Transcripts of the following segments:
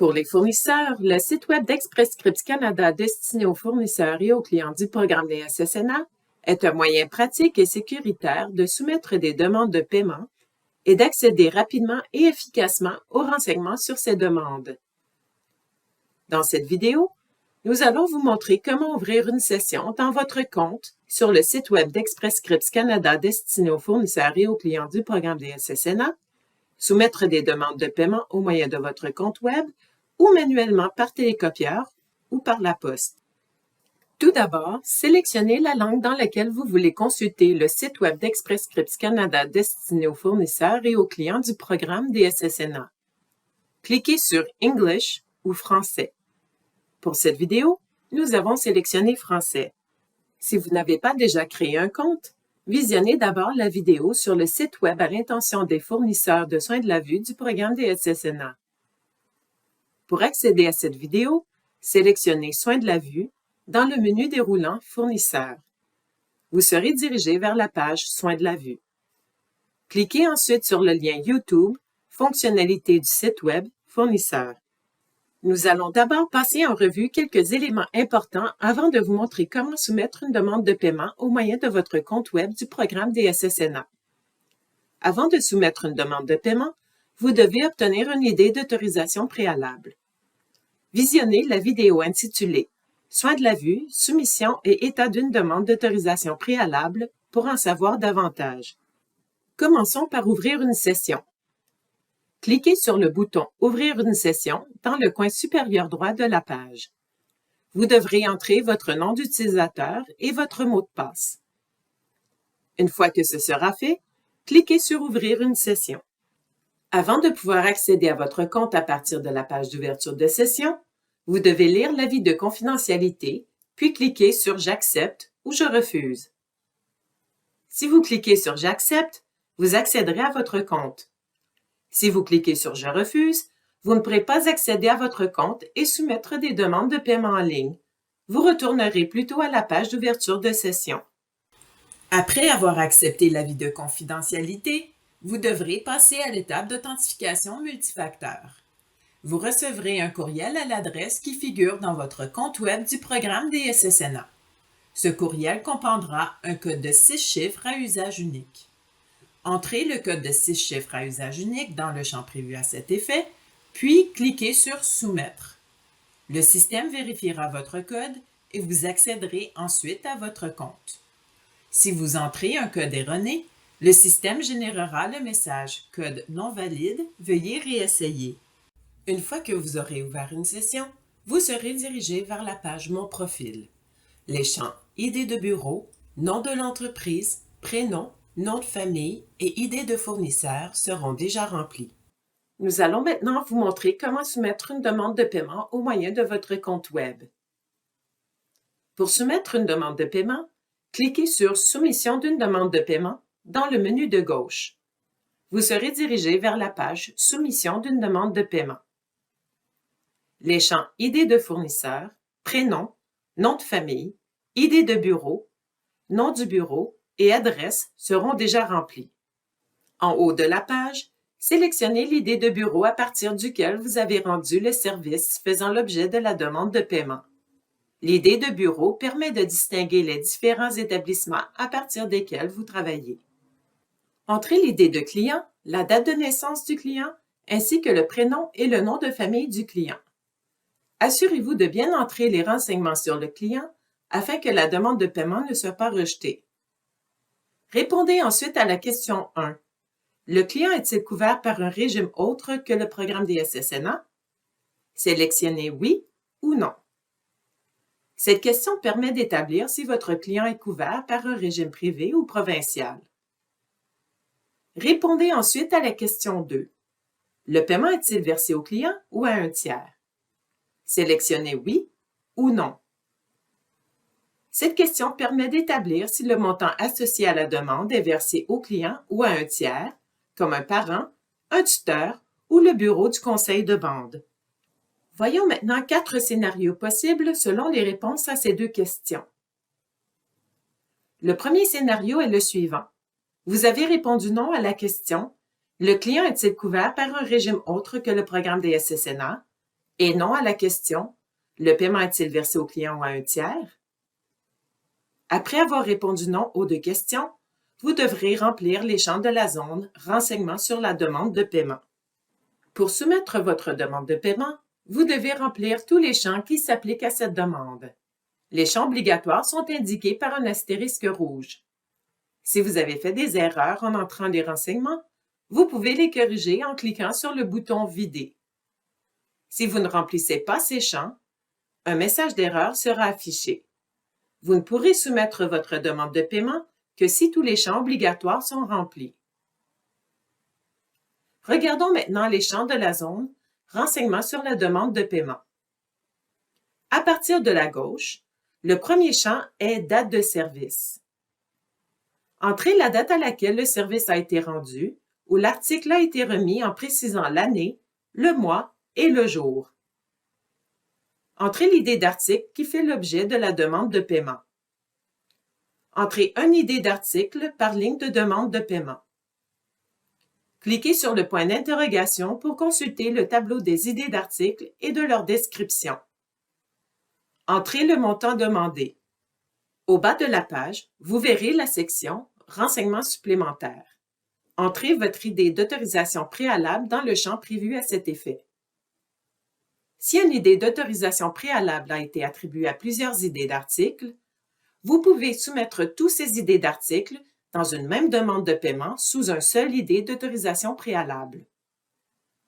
Pour les fournisseurs, le site web d'Express Scripts Canada destiné aux fournisseurs et aux clients du programme des SSNA est un moyen pratique et sécuritaire de soumettre des demandes de paiement et d'accéder rapidement et efficacement aux renseignements sur ces demandes. Dans cette vidéo, nous allons vous montrer comment ouvrir une session dans votre compte sur le site web d'Express Scripts Canada destiné aux fournisseurs et aux clients du programme des SSNA, soumettre des demandes de paiement au moyen de votre compte web ou manuellement par télécopieur ou par la poste. Tout d'abord, sélectionnez la langue dans laquelle vous voulez consulter le site web d'Express Scripts Canada destiné aux fournisseurs et aux clients du programme des SSNA. Cliquez sur English ou Français. Pour cette vidéo, nous avons sélectionné Français. Si vous n'avez pas déjà créé un compte, visionnez d'abord la vidéo sur le site web à l'intention des fournisseurs de soins de la vue du programme des SSNA. Pour accéder à cette vidéo, sélectionnez Soins de la vue dans le menu déroulant Fournisseurs. Vous serez dirigé vers la page Soins de la vue. Cliquez ensuite sur le lien YouTube, fonctionnalités du site web Fournisseurs. Nous allons d'abord passer en revue quelques éléments importants avant de vous montrer comment soumettre une demande de paiement au moyen de votre compte web du programme des SSNA. Avant de soumettre une demande de paiement, vous devez obtenir une idée d'autorisation préalable. Visionnez la vidéo intitulée « Soins de la vue, soumission et état d'une demande d'autorisation préalable » pour en savoir davantage. Commençons par ouvrir une session. Cliquez sur le bouton « Ouvrir une session » dans le coin supérieur droit de la page. Vous devrez entrer votre nom d'utilisateur et votre mot de passe. Une fois que ce sera fait, cliquez sur « Ouvrir une session ». Avant de pouvoir accéder à votre compte à partir de la page d'ouverture de session, vous devez lire l'avis de confidentialité, puis cliquer sur « J'accepte » ou « Je refuse ». Si vous cliquez sur « J'accepte », vous accéderez à votre compte. Si vous cliquez sur « Je refuse », vous ne pourrez pas accéder à votre compte et soumettre des demandes de paiement en ligne. Vous retournerez plutôt à la page d'ouverture de session. Après avoir accepté l'avis de confidentialité, vous devrez passer à l'étape d'authentification multifacteur. Vous recevrez un courriel à l'adresse qui figure dans votre compte web du programme des SSNA. Ce courriel comprendra un code de 6 chiffres à usage unique. Entrez le code de 6 chiffres à usage unique dans le champ prévu à cet effet, puis cliquez sur « Soumettre ». Le système vérifiera votre code et vous accéderez ensuite à votre compte. Si vous entrez un code erroné, le système générera le message « Code non valide, veuillez réessayer ». Une fois que vous aurez ouvert une session, vous serez dirigé vers la page « Mon profil ». Les champs « Idée de bureau »,« Nom de l'entreprise »,« Prénom », nom de famille et idée de fournisseur seront déjà remplis. Nous allons maintenant vous montrer comment soumettre une demande de paiement au moyen de votre compte web. Pour soumettre une demande de paiement, cliquez sur « Soumission d'une demande de paiement » dans le menu de gauche. Vous serez dirigé vers la page « Soumission d'une demande de paiement ». Les champs « Idée de fournisseur »,« Prénom »,« Nom de famille »,« Idée de bureau »,« Nom du bureau » et adresse seront déjà remplis. En haut de la page, sélectionnez l'idée de bureau à partir duquel vous avez rendu le service faisant l'objet de la demande de paiement. L'idée de bureau permet de distinguer les différents établissements à partir desquels vous travaillez. Entrez l'idée de client, la date de naissance du client, ainsi que le prénom et le nom de famille du client. Assurez-vous de bien entrer les renseignements sur le client afin que la demande de paiement ne soit pas rejetée. Répondez ensuite à la question 1. Le client est-il couvert par un régime autre que le programme des SSNA? Sélectionnez oui ou non. Cette question permet d'établir si votre client est couvert par un régime privé ou provincial. Répondez ensuite à la question 2. Le paiement est-il versé au client ou à un tiers? Sélectionnez oui ou non. Cette question permet d'établir si le montant associé à la demande est versé au client ou à un tiers, comme un parent, un tuteur ou le bureau du conseil de bande. Voyons maintenant 4 scénarios possibles selon les réponses à ces 2 questions. Le premier scénario est le suivant. Vous avez répondu non à la question « Le client est-il couvert par un régime autre que le programme des SSNA ?» et non à la question « Le paiement est-il versé au client ou à un tiers? » Après avoir répondu non aux deux questions, vous devrez remplir les champs de la zone « Renseignements sur la demande de paiement ». Pour soumettre votre demande de paiement, vous devez remplir tous les champs qui s'appliquent à cette demande. Les champs obligatoires sont indiqués par un astérisque rouge. Si vous avez fait des erreurs en entrant les renseignements, vous pouvez les corriger en cliquant sur le bouton « Vider ». Si vous ne remplissez pas ces champs, un message d'erreur sera affiché. Vous ne pourrez soumettre votre demande de paiement que si tous les champs obligatoires sont remplis. Regardons maintenant les champs de la zone « Renseignements sur la demande de paiement ». À partir de la gauche, le premier champ est « Date de service ». Entrez la date à laquelle le service a été rendu ou l'article a été remis en précisant l'année, le mois et le jour. Entrez l'idée d'article qui fait l'objet de la demande de paiement. Entrez une idée d'article par ligne de demande de paiement. Cliquez sur le point d'interrogation pour consulter le tableau des idées d'articles et de leur description. Entrez le montant demandé. Au bas de la page, vous verrez la section « Renseignements supplémentaires ». Entrez votre idée d'autorisation préalable dans le champ prévu à cet effet. Si une idée d'autorisation préalable a été attribuée à plusieurs idées d'articles, vous pouvez soumettre toutes ces idées d'articles dans une même demande de paiement sous une seule idée d'autorisation préalable.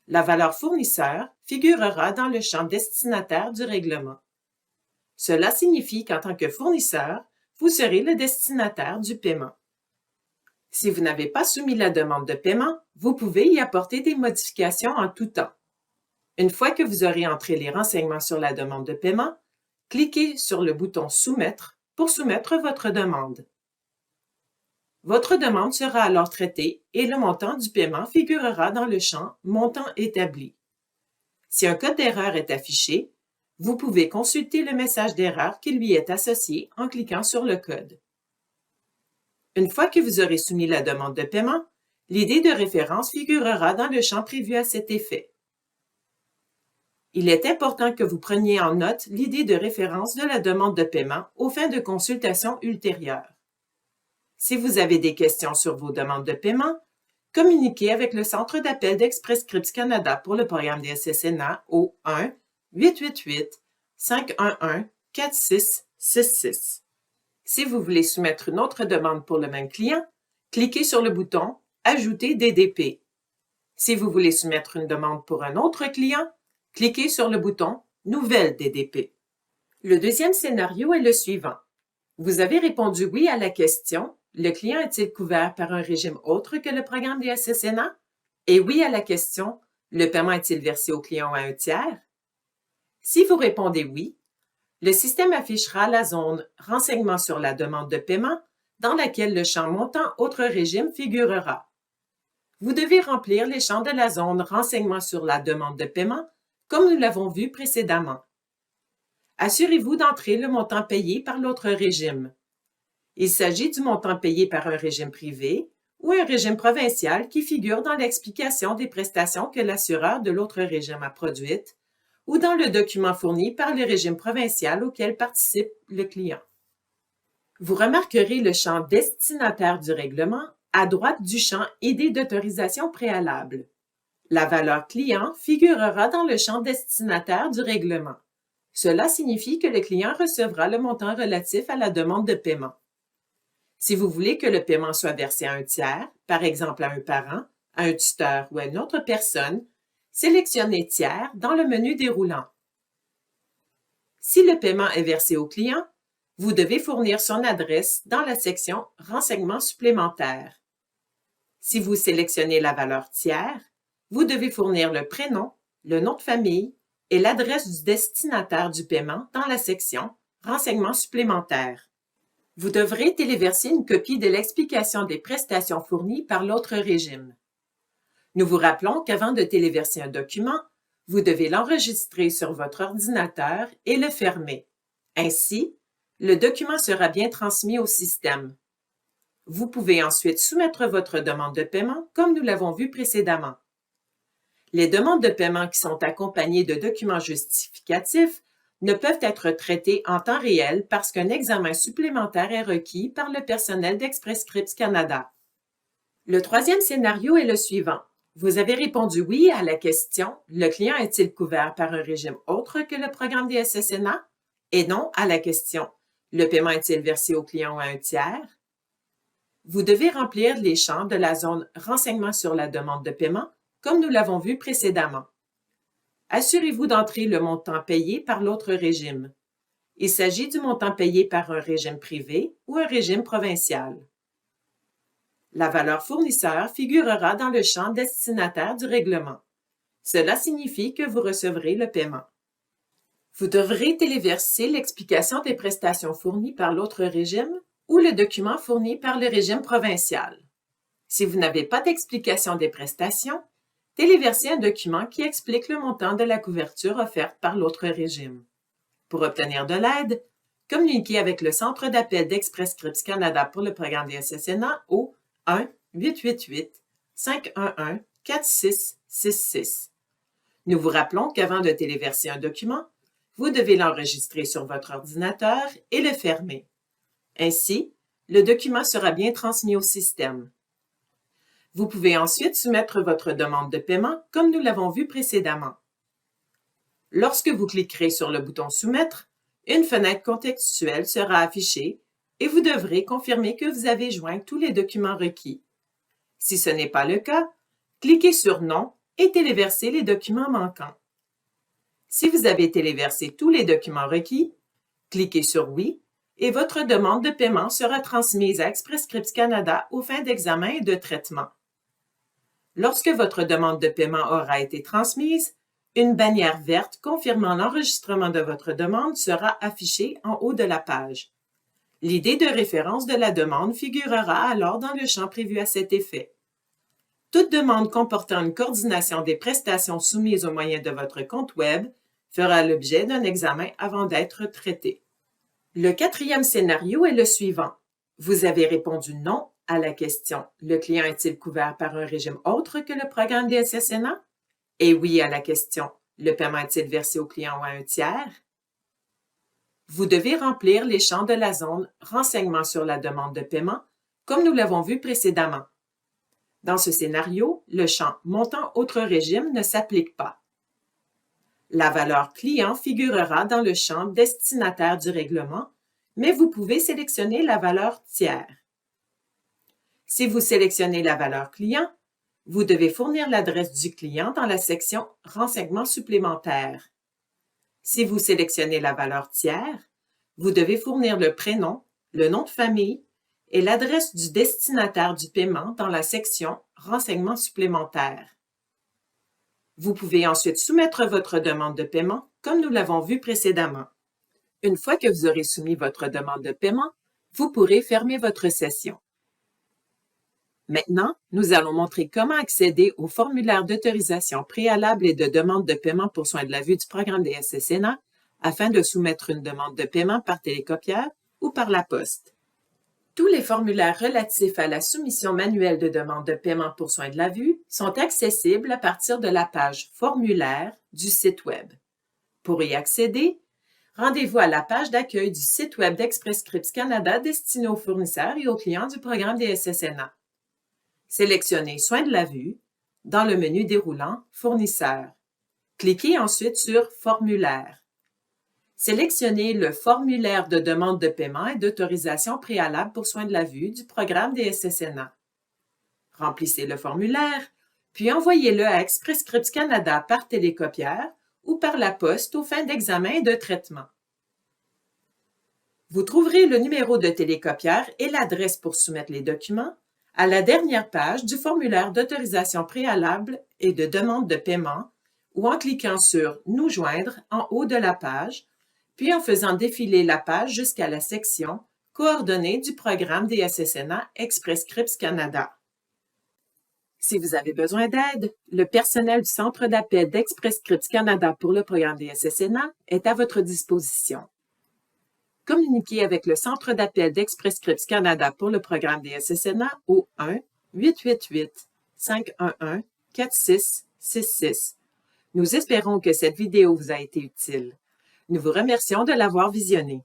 La valeur fournisseur figurera dans le champ destinataire du règlement. Cela signifie qu'en tant que fournisseur, vous serez le destinataire du paiement. Si vous n'avez pas soumis la demande de paiement, vous pouvez y apporter des modifications en tout temps. Une fois que vous aurez entré les renseignements sur la demande de paiement, cliquez sur le bouton « Soumettre » pour soumettre votre demande. Votre demande sera alors traitée et le montant du paiement figurera dans le champ « Montant établi ». Si un code d'erreur est affiché, vous pouvez consulter le message d'erreur qui lui est associé en cliquant sur le code. Une fois que vous aurez soumis la demande de paiement, l'idée de référence figurera dans le champ prévu à cet effet. Il est important que vous preniez en note l'idée de référence de la demande de paiement aux fins de consultation ultérieure. Si vous avez des questions sur vos demandes de paiement, communiquez avec le Centre d'appel d'Express Scripts Canada pour le programme des SSNA au 1-888-511-4666. Si vous voulez soumettre une autre demande pour le même client, cliquez sur le bouton « Ajouter DDP ». Si vous voulez soumettre une demande pour un autre client, cliquez sur le bouton « Nouvelle DDP ». Le deuxième scénario est le suivant. Vous avez répondu oui à la question « Le client est-il couvert par un régime autre que le programme des SSNA? » et oui à la question « Le paiement est-il versé au client ou à un tiers? » Si vous répondez oui, le système affichera la zone « Renseignements sur la demande de paiement » dans laquelle le champ « Montant autre régime » figurera. Vous devez remplir les champs de la zone « Renseignements sur la demande de paiement » comme nous l'avons vu précédemment. Assurez-vous d'entrer le montant payé par l'autre régime. Il s'agit du montant payé par un régime privé ou un régime provincial qui figure dans l'explication des prestations que l'assureur de l'autre régime a produites ou dans le document fourni par le régime provincial auquel participe le client. Vous remarquerez le champ destinataire du règlement à droite du champ idée d'autorisation préalable. La valeur client figurera dans le champ destinataire du règlement. Cela signifie que le client recevra le montant relatif à la demande de paiement. Si vous voulez que le paiement soit versé à un tiers, par exemple à un parent, à un tuteur ou à une autre personne, sélectionnez « Tiers » dans le menu déroulant. Si le paiement est versé au client, vous devez fournir son adresse dans la section « Renseignements supplémentaires ». Si vous sélectionnez la valeur « Tiers », vous devez fournir le prénom, le nom de famille et l'adresse du destinataire du paiement dans la section « Renseignements supplémentaires ». Vous devrez téléverser une copie de l'explication des prestations fournies par l'autre régime. Nous vous rappelons qu'avant de téléverser un document, vous devez l'enregistrer sur votre ordinateur et le fermer. Ainsi, le document sera bien transmis au système. Vous pouvez ensuite soumettre votre demande de paiement comme nous l'avons vu précédemment. Les demandes de paiement qui sont accompagnées de documents justificatifs ne peuvent être traitées en temps réel parce qu'un examen supplémentaire est requis par le personnel d'Express Scripts Canada. Le troisième scénario est le suivant. Vous avez répondu oui à la question « Le client est-il couvert par un régime autre que le programme des SSNA ?» et non à la question « Le paiement est-il versé au client ou à un tiers ?» Vous devez remplir les champs de la zone « Renseignements sur la demande de paiement » comme nous l'avons vu précédemment. Assurez-vous d'entrer le montant payé par l'autre régime. Il s'agit du montant payé par un régime privé ou un régime provincial. La valeur fournisseur figurera dans le champ destinataire du règlement. Cela signifie que vous recevrez le paiement. Vous devrez téléverser l'explication des prestations fournies par l'autre régime ou le document fourni par le régime provincial. Si vous n'avez pas d'explication des prestations, téléversez un document qui explique le montant de la couverture offerte par l'autre régime. Pour obtenir de l'aide, communiquez avec le Centre d'appel d'Express Scripts Canada pour le programme des SSNA au 1-888-511-4666. Nous vous rappelons qu'avant de téléverser un document, vous devez l'enregistrer sur votre ordinateur et le fermer. Ainsi, le document sera bien transmis au système. Vous pouvez ensuite soumettre votre demande de paiement comme nous l'avons vu précédemment. Lorsque vous cliquerez sur le bouton « Soumettre », une fenêtre contextuelle sera affichée et vous devrez confirmer que vous avez joint tous les documents requis. Si ce n'est pas le cas, cliquez sur « Non » et téléversez les documents manquants. Si vous avez téléversé tous les documents requis, cliquez sur « Oui » et votre demande de paiement sera transmise à Express Scripts Canada aux fins d'examen et de traitement. Lorsque votre demande de paiement aura été transmise, une bannière verte confirmant l'enregistrement de votre demande sera affichée en haut de la page. L'idée de référence de la demande figurera alors dans le champ prévu à cet effet. Toute demande comportant une coordination des prestations soumises au moyen de votre compte Web fera l'objet d'un examen avant d'être traitée. Le quatrième scénario est le suivant. Vous avez répondu non à la question « Le client est-il couvert par un régime autre que le programme des SSNA ?» et oui à la question « Le paiement est-il versé au client ou à un tiers ?» Vous devez remplir les champs de la zone « Renseignements sur la demande de paiement » comme nous l'avons vu précédemment. Dans ce scénario, le champ « Montant autre régime » ne s'applique pas. La valeur client figurera dans le champ destinataire du règlement, mais vous pouvez sélectionner la valeur tiers. Si vous sélectionnez la valeur client, vous devez fournir l'adresse du client dans la section Renseignements supplémentaires. Si vous sélectionnez la valeur tiers, vous devez fournir le prénom, le nom de famille et l'adresse du destinataire du paiement dans la section Renseignements supplémentaires. Vous pouvez ensuite soumettre votre demande de paiement comme nous l'avons vu précédemment. Une fois que vous aurez soumis votre demande de paiement, vous pourrez fermer votre session. Maintenant, nous allons montrer comment accéder au formulaire d'autorisation préalable et de demande de paiement pour soins de la vue du programme des SSNA afin de soumettre une demande de paiement par télécopieur ou par la poste. Tous les formulaires relatifs à la soumission manuelle de demande de paiement pour soins de la vue sont accessibles à partir de la page Formulaire du site Web. Pour y accéder, rendez-vous à la page d'accueil du site Web d'Express Scripts Canada destiné aux fournisseurs et aux clients du programme des SSNA. Sélectionnez Soins de la vue dans le menu déroulant Fournisseurs. Cliquez ensuite sur Formulaire. Sélectionnez le formulaire de demande de paiement et d'autorisation préalable pour soins de la vue du programme des SSNA. Remplissez le formulaire, puis envoyez-le à Express Scripts Canada par télécopieur ou par la poste aux fins d'examen et de traitement. Vous trouverez le numéro de télécopieur et l'adresse pour soumettre les documents à la dernière page du formulaire d'autorisation préalable et de demande de paiement ou en cliquant sur « Nous joindre » en haut de la page, puis en faisant défiler la page jusqu'à la section « Coordonnées du programme des SSNA Express Scripts Canada ». Si vous avez besoin d'aide, le personnel du Centre d'appel d'Express Scripts Canada pour le programme des SSNA est à votre disposition. Communiquez avec le Centre d'appel d'Express Scripts Canada pour le programme des SSNA au 1-888-511-4666 66. Nous espérons que cette vidéo vous a été utile. Nous vous remercions de l'avoir visionnée.